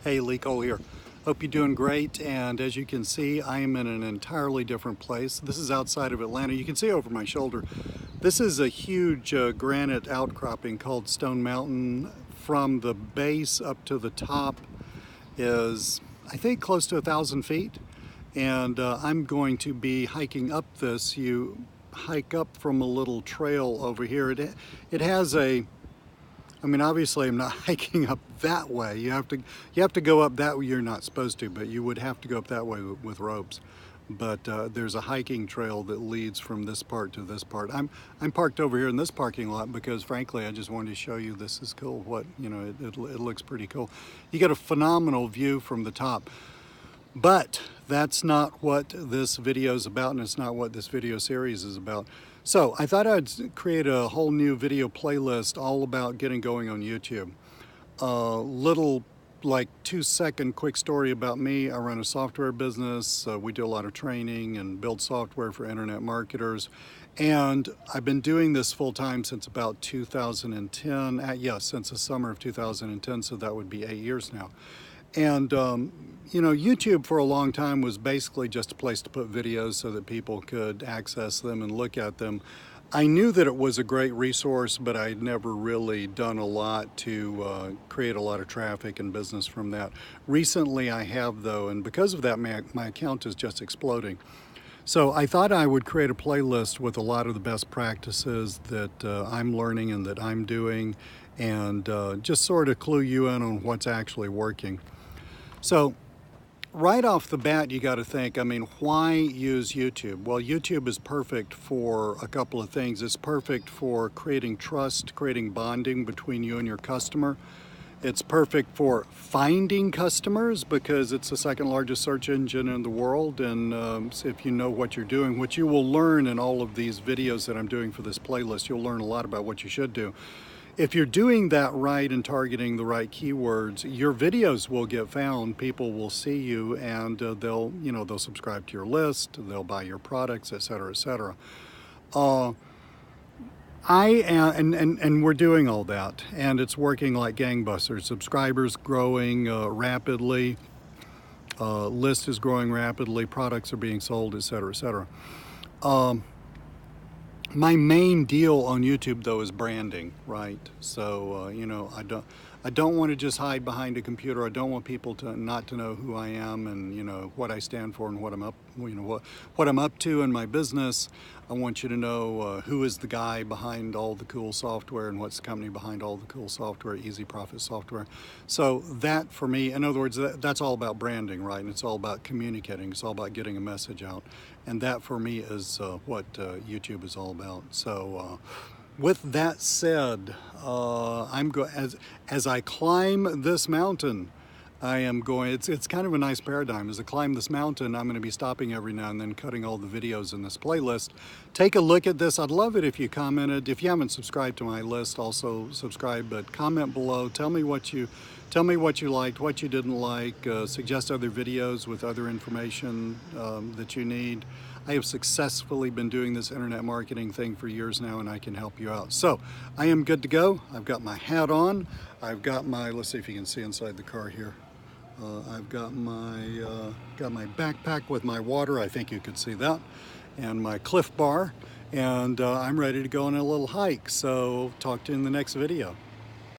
Hey, Lee Cole here. Hope you're doing great. And as you can see, I am in an entirely different place. This is outside of Atlanta. You can see over my shoulder. This is a huge granite outcropping called Stone Mountain. From the base up to the top is, I think, close to 1,000 feet. And I'm going to be hiking up this. You hike up from a little trail over here. It has obviously I'm not hiking up that way. You have to go up that way. You're not supposed to, but you would have to go up that way with ropes. But there's a hiking trail that leads from this part to this part. I'm parked over here in this parking lot because, frankly, I just wanted to show you this is cool. It looks pretty cool. You get a phenomenal view from the top. But that's not what this video is about, and it's not what this video series is about. So I thought I'd create a whole new video playlist all about getting going on YouTube. Little like 2-second quick story about me. I run a software business. We do a lot of training and build software for internet marketers. And I've been doing this full time since about 2010. Since the summer of 2010, so that would be 8 years now. And YouTube for a long time was basically just a place to put videos so that people could access them and look at them. I knew that it was a great resource, but I'd never really done a lot to create a lot of traffic and business from that. Recently I have, though, and because of that my account is just exploding. So I thought I would create a playlist with a lot of the best practices that I'm learning and that I'm doing, and just sort of clue you in on what's actually working. So right off the bat, you got to think, why use YouTube? Well, YouTube is perfect for a couple of things. It's perfect for creating trust, creating bonding between you and your customer. It's perfect for finding customers because it's the second largest search engine in the world. And if you know what you're doing, which you will learn in all of these videos that I'm doing for this playlist, you'll learn a lot about what you should do. If you're doing that right and targeting the right keywords, your videos will get found. People will see you, and they'll subscribe to your list. They'll buy your products, etc., etc. And we're doing all that, and it's working like gangbusters. Subscribers growing rapidly, list is growing rapidly, products are being sold, etc., etc. My main deal on YouTube, though, is branding, right? So I don't want to just hide behind a computer. I don't want people not to know who I am and what I stand for and what I'm up to in my business. I want you to know who is the guy behind all the cool software and what's the company behind all the cool software, Easy Profit Software. So that, for me, in other words, that's all about branding, right? And it's all about communicating. It's all about getting a message out. And that, for me, is what YouTube is all about. So with that said, as I climb this mountain, it's kind of a nice paradigm. As I climb this mountain, I'm going to be stopping every now and then, cutting all the videos in this playlist. Take a look at this. I'd love it if you commented. If you haven't subscribed to my list, also subscribe, but comment below. Tell me what you liked, what you didn't like, suggest other videos with other information that you need. I have successfully been doing this internet marketing thing for years now, and I can help you out. So I am good to go. I've got my hat on. I've got my, let's see if you can see inside the car here. I've got my backpack with my water. I think you could see that, and my Cliff Bar, and I'm ready to go on a little hike. So talk to you in the next video.